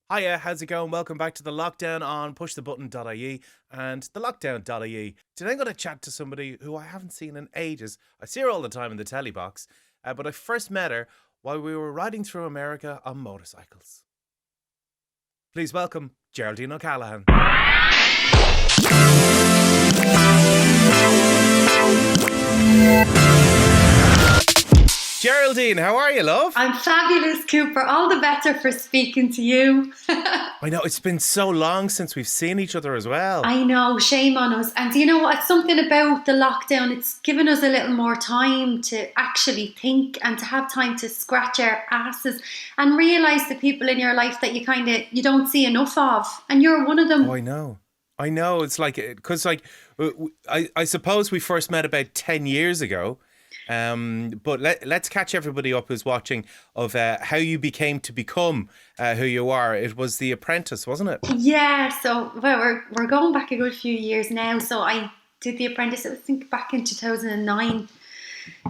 Hiya, how's it going? Welcome back to the lockdown on pushthebutton.ie and the lockdown.ie. Today I'm going to chat to somebody who I haven't seen in ages. I see her all the time in the telly box, but I first met her while we were riding through America on motorcycles. Please welcome Geraldine O'Callaghan. Geraldine, how are you, love? I'm fabulous, Cooper. All the better for speaking to you. I know, it's been so long since we've seen each other as well. I know, shame on us. And you know what? It's something about the lockdown. It's given us a little more time to actually think and to have time to scratch our asses and realise the people in your life that you don't see enough of. And you're one of them. Oh, I know. It's like, because I suppose we first met about 10 years ago. But let's catch everybody up who's watching of how you became to become who you are. It was The Apprentice, wasn't it? Yeah, so we're going back a good few years now. So I did The Apprentice, I think back in 2009.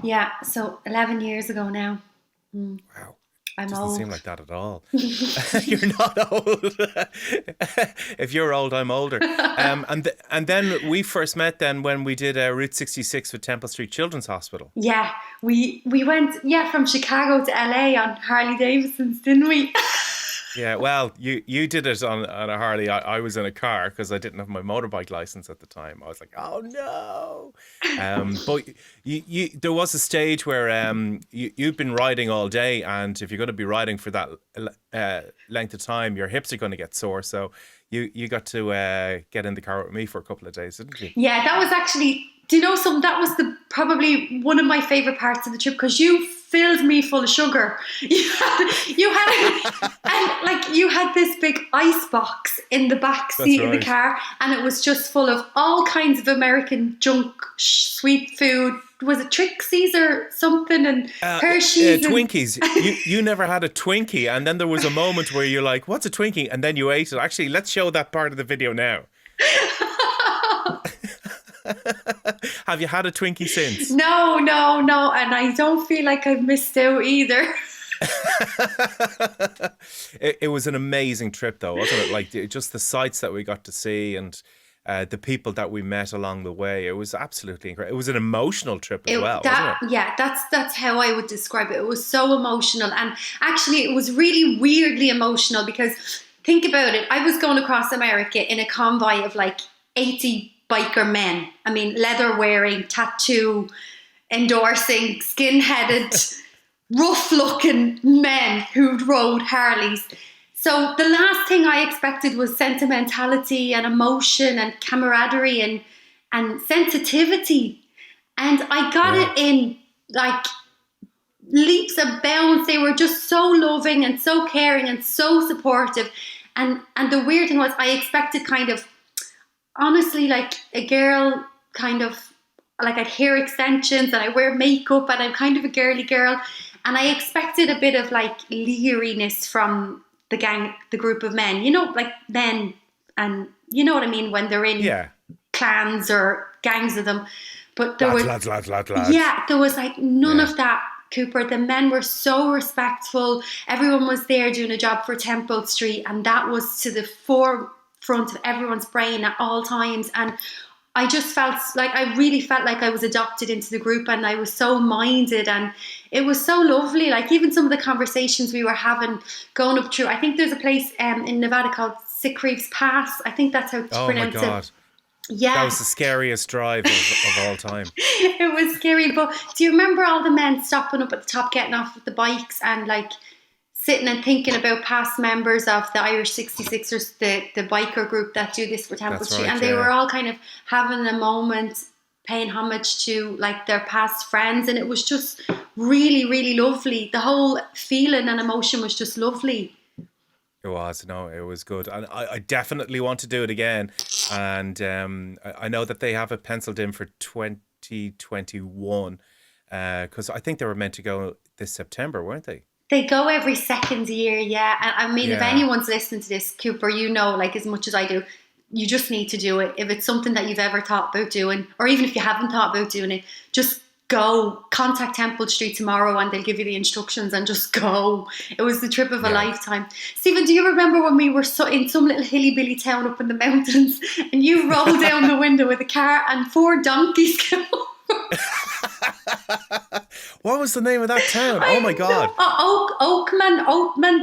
Yeah, so 11 years ago now. Wow. I'm Doesn't old. seem like that at all. You're not old. If you're old, I'm older. And then we first met then when we did Route 66 with Templestreet Children's Hospital. Yeah, we went from Chicago to LA on Harley Davidsons, didn't we? Yeah, well, you did it on a Harley. I was in a car because I didn't have my motorbike license at the time. I was like, oh no. But you there was a stage where you've been riding all day, and if you're going to be riding for that length of time, your hips are going to get sore. So you got to get in the car with me for a couple of days, didn't you? Yeah, that was actually. Do you know something? That was probably one of my favorite parts of the trip because you filled me full of sugar. You had this big ice box in the back seat of the car, and it was just full of all kinds of American junk, sweet food. Was it Trixie's or something? And Hershey's, Twinkies. You never had a Twinkie, and then there was a moment where you're like, "What's a Twinkie?" And then you ate it. Actually, let's show that part of the video now. Have you had a Twinkie since? No, and I don't feel like I've missed out either. It was an amazing trip, though, wasn't it? Like just the sights that we got to see and the people that we met along the way. It was absolutely incredible. It was an emotional trip as well, wasn't it? Yeah, that's how I would describe it. It was so emotional, and actually, it was really weirdly emotional because think about it. I was going across America in a convoy of like 80 biker men. I mean, leather wearing, tattoo endorsing, skin-headed, rough-looking men who rode Harleys. So the last thing I expected was sentimentality and emotion and camaraderie and sensitivity. And I got it in like leaps and bounds. They were just so loving and so caring and so supportive. And the weird thing was I expected kind of, honestly, like a girl kind of, like I'd hair extensions and I wear makeup and I'm kind of a girly girl. And I expected a bit of like leeriness from the group of men, like men, and you know what I mean, when they're in clans or gangs of them. But there lads. Yeah, there was like none of that, Cooper. The men were so respectful. Everyone was there doing a job for Templestreet, and that was to the forefront of everyone's brain at all times. And I really felt like I was adopted into the group, and I was so minded, and it was so lovely. Like even some of the conversations we were having going up through, I think there's a place in Nevada called Sickreeves Pass. I think that's how to pronounce it. Oh my God. Yeah. That was the scariest drive of all time. It was scary, but do you remember all the men stopping up at the top, getting off with the bikes and like sitting and thinking about past members of the Irish 66ers, the biker group that do this for Templestreet, and they were all kind of having a moment, paying homage to like their past friends, and it was just really, really lovely. The whole feeling and emotion was just lovely. It was good, and I definitely want to do it again. And I know that they have it penciled in for 2021 because I think they were meant to go this September, weren't they? They go every second year, yeah. And I mean, if anyone's listening to this, Cooper, like as much as I do, you just need to do it. If it's something that you've ever thought about doing, or even if you haven't thought about doing it, just go, contact Templestreet tomorrow and they'll give you the instructions and just go. It was the trip of a lifetime. Stephen, do you remember when we were in some little hilly-billy town up in the mountains and you rolled down the window with a car and 4 donkeys came over? What was the name of that town? Oh my God.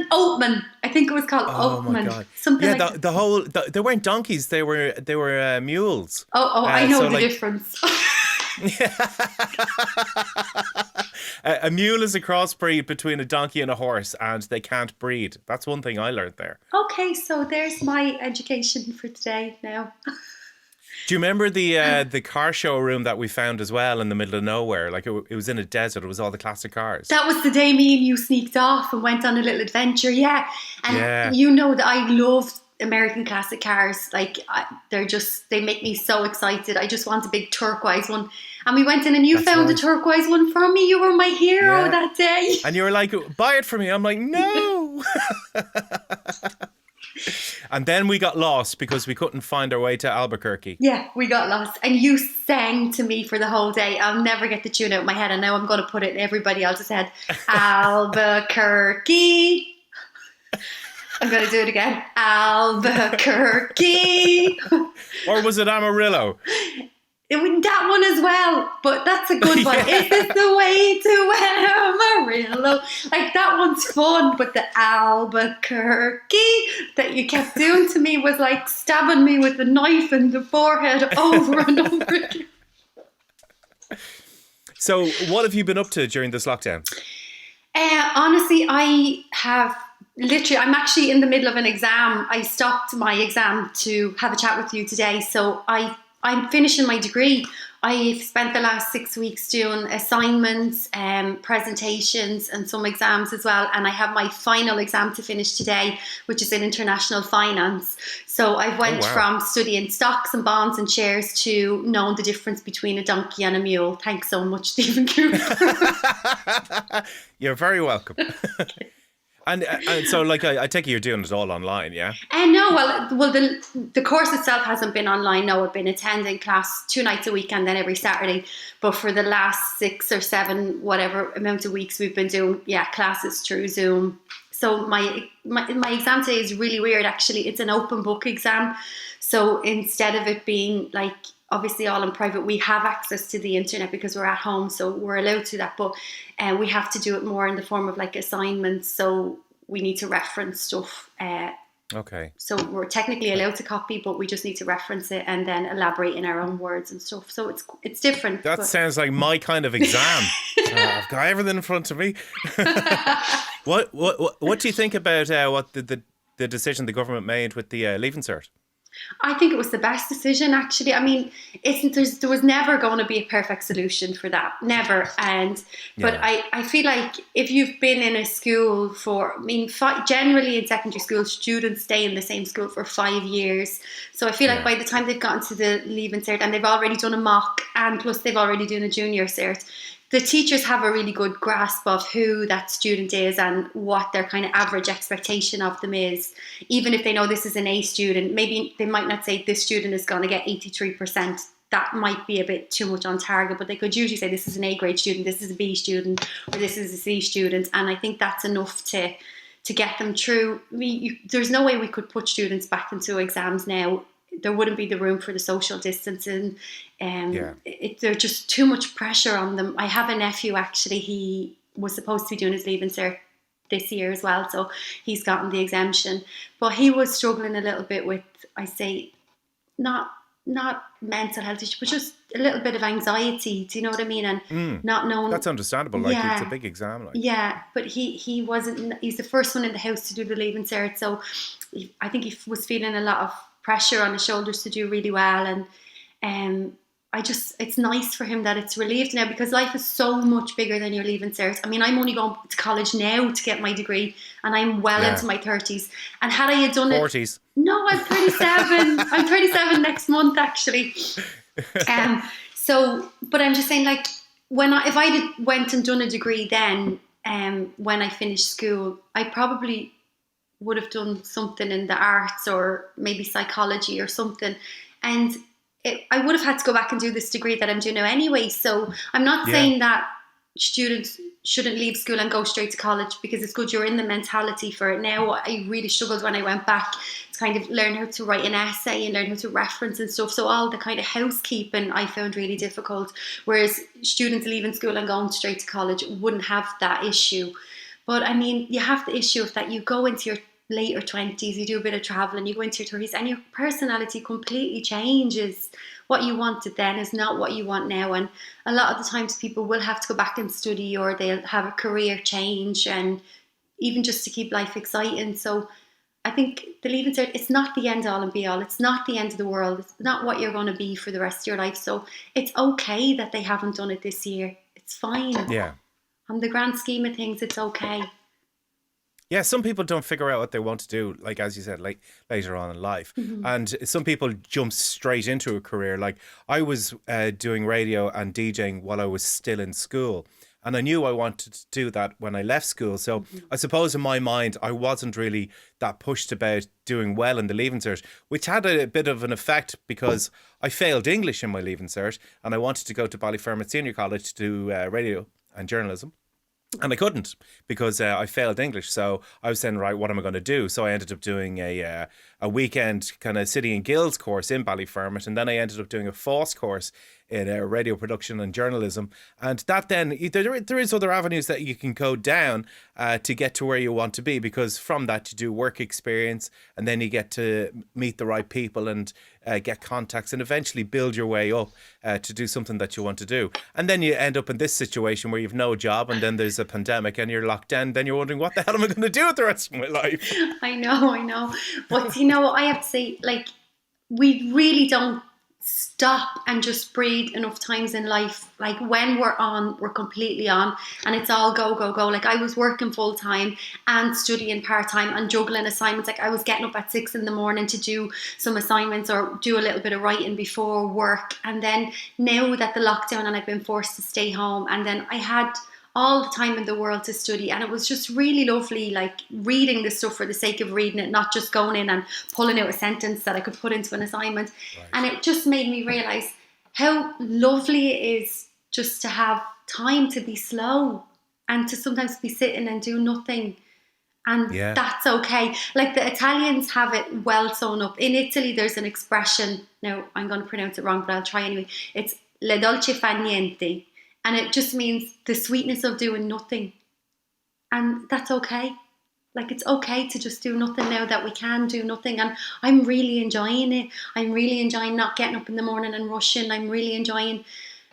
Oatman. I think it was called Oh Oatman. my God. Something Yeah, like that. they weren't donkeys. They were mules. I know the difference. A mule is a crossbreed between a donkey and a horse, and they can't breed. That's one thing I learned there. Okay, so there's my education for today now. Do you remember the car showroom that we found as well in the middle of nowhere? Like it was in a desert. It was all the classic cars. That was the day me and you sneaked off and went on a little adventure. Yeah, and you know that I love American classic cars. Like they make me so excited. I just want a big turquoise one. And we went in and you found a turquoise one for me. You were my hero that day. And you were like, buy it for me. I'm like, no. And then we got lost because we couldn't find our way to Albuquerque. Yeah, we got lost. And you sang to me for the whole day. I'll never get the tune out of my head. And now I'm going to put it in everybody else's head. Albuquerque. I'm going to do it again. Albuquerque. Or was it Amarillo? That one as well, but that's a good one. Is this the way to Amarillo? Like, that one's fun, but the Albuquerque that you kept doing to me was like stabbing me with a knife in the forehead over and over again. So what have you been up to during this lockdown? Honestly, I'm actually in the middle of an exam. I stopped my exam to have a chat with you today, so I'm finishing my degree. I've spent the last 6 weeks doing assignments, presentations and some exams as well. And I have my final exam to finish today, which is in international finance. So I went from studying stocks and bonds and shares to knowing the difference between a donkey and a mule. Thanks so much, Stephen Cooper. You're very welcome. And so, like, I take it you're doing it all online, yeah? No, well, the course itself hasn't been online. No, I've been attending class 2 nights a week and then every Saturday. But for the last 6 or 7, whatever amount of weeks, we've been doing, classes through Zoom. So my exam today is really weird, actually. It's an open book exam. So instead of it being like, obviously all in private, we have access to the internet because we're at home, so we're allowed to that. But we have to do it more in the form of like assignments. So we need to reference stuff. Okay. So we're technically allowed to copy, but we just need to reference it and then elaborate in our own words and stuff. So it's different. That sounds like my kind of exam. I've got everything in front of me. What do you think about what the decision the government made with the Leaving Cert? I think it was the best decision, actually. I mean, there was never going to be a perfect solution for that. Never. But I feel like if you've been in a school generally in secondary school, students stay in the same school for 5 years. So I feel like by the time they've gotten to the Leaving Cert and they've already done a mock and plus they've already done a junior cert, the teachers have a really good grasp of who that student is and what their kind of average expectation of them is. Even if they know this is an A student, maybe they might not say this student is going to get 83%. That might be a bit too much on target, but they could usually say this is an A grade student, this is a B student, or this is a C student. And I think that's enough to get them through. There's no way we could put students back into exams now. There wouldn't be the room for the social distancing. There's just too much pressure on them. I have a nephew, actually. He was supposed to be doing his Leaving Cert this year as well, so he's gotten the exemption. But he was struggling a little bit with, I say, not mental health issues, but just a little bit of anxiety. Do you know what I mean? And not knowing. That's understandable. Like it's a big exam. Like. Yeah, but he wasn't. He's the first one in the house to do the Leaving Cert, so I think he was feeling a lot of pressure on his shoulders to do really well. And it's nice for him that it's relieved now, because life is so much bigger than your Leaving Cert. I mean, I'm only going to college now to get my degree, and I'm well into my 30s. And had I done 40s. No, I'm 37. I'm 37 next month, actually. But I'm just saying, like, if I went and done a degree then, when I finished school, I probably would have done something in the arts or maybe psychology or something. And I would have had to go back and do this degree that I'm doing now anyway. So I'm not Yeah. saying that students shouldn't leave school and go straight to college, because it's good you're in the mentality for it now. I really struggled when I went back to kind of learn how to write an essay and learn how to reference and stuff. So all the kind of housekeeping I found really difficult, whereas students leaving school and going straight to college wouldn't have that issue. But I mean, you have the issue of that you go into your later 20s, you do a bit of traveling, you go into your 30s, and your personality completely changes. What you wanted then is not what you want now. And a lot of the times people will have to go back and study, or they'll have a career change, and even just to keep life exciting. So I think the Leaving Cert, it's not the end all and be all. It's not the end of the world. It's not what you're going to be for the rest of your life. So it's okay that they haven't done it this year. It's fine. Yeah. On the grand scheme of things, it's okay. Yeah, some people don't figure out what they want to do, like as you said, like later on in life. And some people jump straight into a career. Like I was doing radio and DJing while I was still in school. And I knew I wanted to do that when I left school. So I suppose in my mind, I wasn't really that pushed about doing well in the Leaving Cert, which had a bit of an effect because I failed English in my Leaving Cert and I wanted to go to Ballyfermot Senior College to do radio and journalism. And I couldn't because I failed English. So I was saying, right, what am I going to do? So I ended up doing a weekend kind of City and Guilds course in Ballyfermot. And then I ended up doing a FOSS course in radio production and journalism. And that then, there is other avenues that you can go down to get to where you want to be. Because from that, you do work experience and then you get to meet the right people and get contacts and eventually build your way up to do something that you want to do. And then you end up in this situation where you've no job and then there's a pandemic and you're locked down. Then you're wondering, what the hell am I going to do with the rest of my life? I know. But you know what, I have to say, like, we really don't stop and just breathe enough times in life. Like when we're on, we're completely on, and it's all go, go, go. Like I was working full time and studying part time and juggling assignments. Like I was getting up at 6 a.m. to do some assignments or do a little bit of writing before work. And then now that the lockdown and I've been forced to stay home, and then I had all the time in the world to study, and it was just really lovely, like reading the stuff for the sake of reading it, not just going in and pulling out a sentence that I could put into an assignment. Right. And it just made me realise how lovely it is just to have time to be slow and to sometimes be sitting and do nothing. And that's okay. Like the Italians have it well sewn up. In Italy, there's an expression, now I'm going to pronounce it wrong, but I'll try anyway. It's le dolce fa niente. And it just means the sweetness of doing nothing. And that's okay. Like it's okay to just do nothing now that we can do nothing. And I'm really enjoying it. I'm really enjoying not getting up in the morning and rushing. I'm really enjoying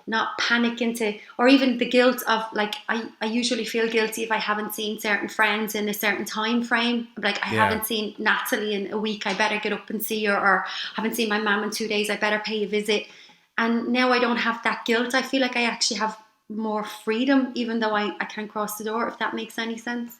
not panicking or even the guilt of like, I usually feel guilty if I haven't seen certain friends in a certain time frame. Like I haven't seen Natalie in a week, I better get up and see her, or haven't seen my mum in 2 days, I better pay a visit. And now I don't have that guilt. I feel like I actually have more freedom, even though I can't cross the door, if that makes any sense.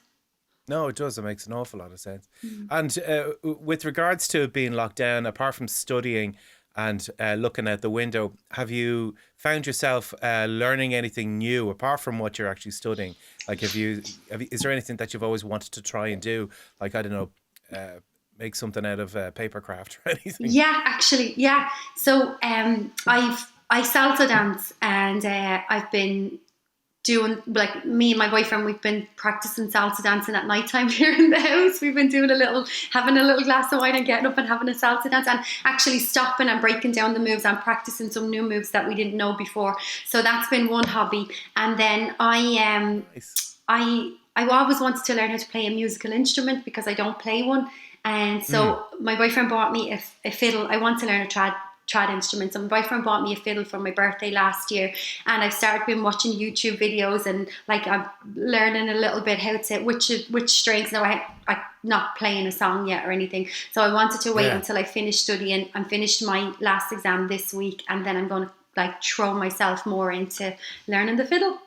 No, it does. It makes an awful lot of sense. And with regards to being locked down, apart from studying and looking out the window, have you found yourself learning anything new apart from what you're actually studying? Like, is there anything that you've always wanted to try and do? Like, I don't know, make something out of paper craft or anything? Yeah, actually, yeah. So I salsa dance, and I've been doing, like, me and my boyfriend, we've been practicing salsa dancing at night time here in the house. We've been doing having a little glass of wine and getting up and having a salsa dance, and actually stopping and breaking down the moves and practicing some new moves that we didn't know before. So that's been one hobby. And then I always wanted to learn how to play a musical instrument because I don't play one. And so my boyfriend bought me a fiddle. I want to learn a trad instrument. So my boyfriend bought me a fiddle for my birthday last year, and I've started been watching YouTube videos, and like I'm learning a little bit how to which strings. Now I'm not playing a song yet or anything, so I wanted to wait until I finished studying. I'm finished my last exam this week, and then I'm going to like throw myself more into learning the fiddle.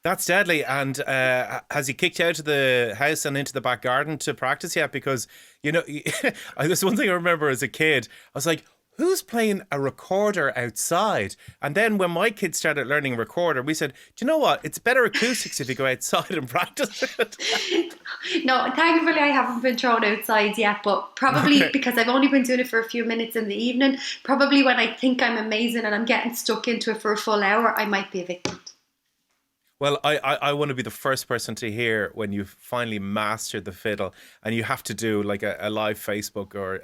That's deadly. And has he kicked you out of the house and into the back garden to practice yet? Because, you know, there's one thing I remember as a kid. I was like, who's playing a recorder outside? And then when my kids started learning recorder, we said, do you know what? It's better acoustics if you go outside and practice it. No, thankfully I haven't been thrown outside yet, but probably because I've only been doing it for a few minutes in the evening, probably when I think I'm amazing and I'm getting stuck into it for a full hour, I might be a victim. Well, I want to be the first person to hear when you've finally mastered the fiddle and you have to do like a live Facebook or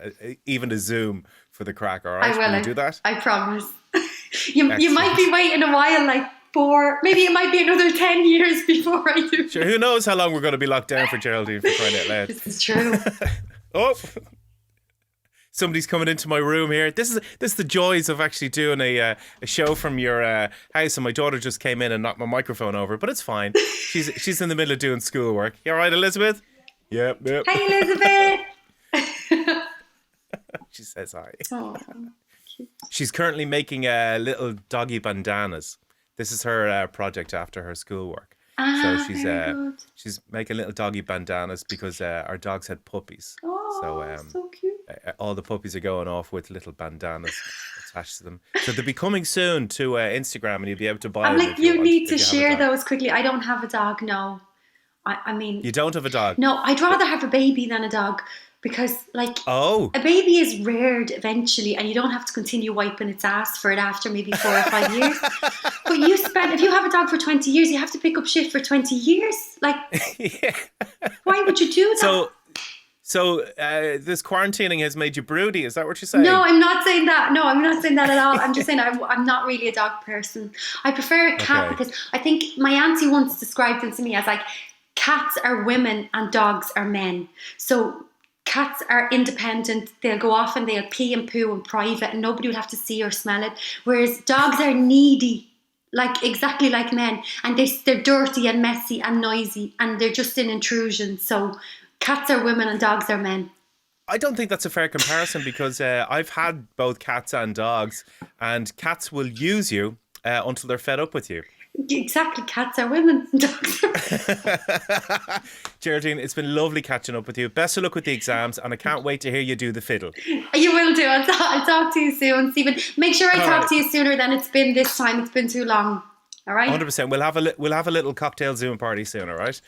even a Zoom for the crack, all right? I will. Will you do that? I promise. You might be waiting a while, like maybe it might be another 10 years before I do. Sure, who knows how long we're going to be locked down for, Geraldine, for crying out loud. This is true. Oh, somebody's coming into my room here. This is the joys of actually doing a show from your house, and my daughter just came in and knocked my microphone over, but it's fine. She's in the middle of doing schoolwork. You all right, Elizabeth? Yep. Hey, Elizabeth. She says hi. Oh, she's currently making little doggy bandanas. This is her project after her schoolwork. So she's making little doggy bandanas because our dogs had puppies. Oh, so cute. All the puppies are going off with little bandanas attached to them. So they'll be coming soon to Instagram, and you'll be able to buy them. Like, you need to share those quickly. I don't have a dog, no. I mean... You don't have a dog? No, I'd rather have a baby than a dog because, like, a baby is reared eventually and you don't have to continue wiping its ass for it after maybe 4 or 5 years. But if you have a dog for 20 years, you have to pick up shit for 20 years. Like, yeah. Why would you do that? So this quarantining has made you broody. Is that what you're saying? No, I'm not saying that. No, I'm not saying that at all. I'm just saying I'm not really a dog person. I prefer a cat because I think my auntie once described them to me as like, cats are women and dogs are men. So cats are independent. They'll go off and they'll pee and poo in private and nobody will have to see or smell it. Whereas dogs are needy, like exactly like men. And they're dirty and messy and noisy and they're just an intrusion. So cats are women and dogs are men. I don't think that's a fair comparison because I've had both cats and dogs, and cats will use you until they're fed up with you. Exactly, cats are women and dogs are Geraldine, it's been lovely catching up with you. Best of luck with the exams, and I can't wait to hear you do the fiddle. You will do. I'll talk to you soon, Stephen. Make sure I talk to you sooner than it's been this time. It's been too long. All right? 100%. We'll have a little cocktail Zoom party soon, all right?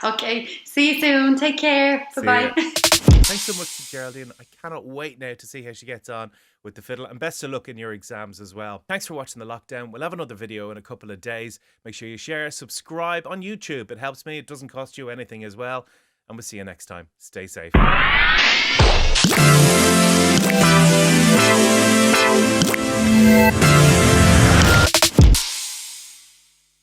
Okay. See you soon. Take care. Bye-bye. Thanks so much to Geraldine. I cannot wait now to see how she gets on with the fiddle, and best of luck in your exams as well. Thanks for watching The Lockdown. We'll have another video in a couple of days. Make sure you share, subscribe on YouTube. It helps me. It doesn't cost you anything as well. And we'll see you next time. Stay safe.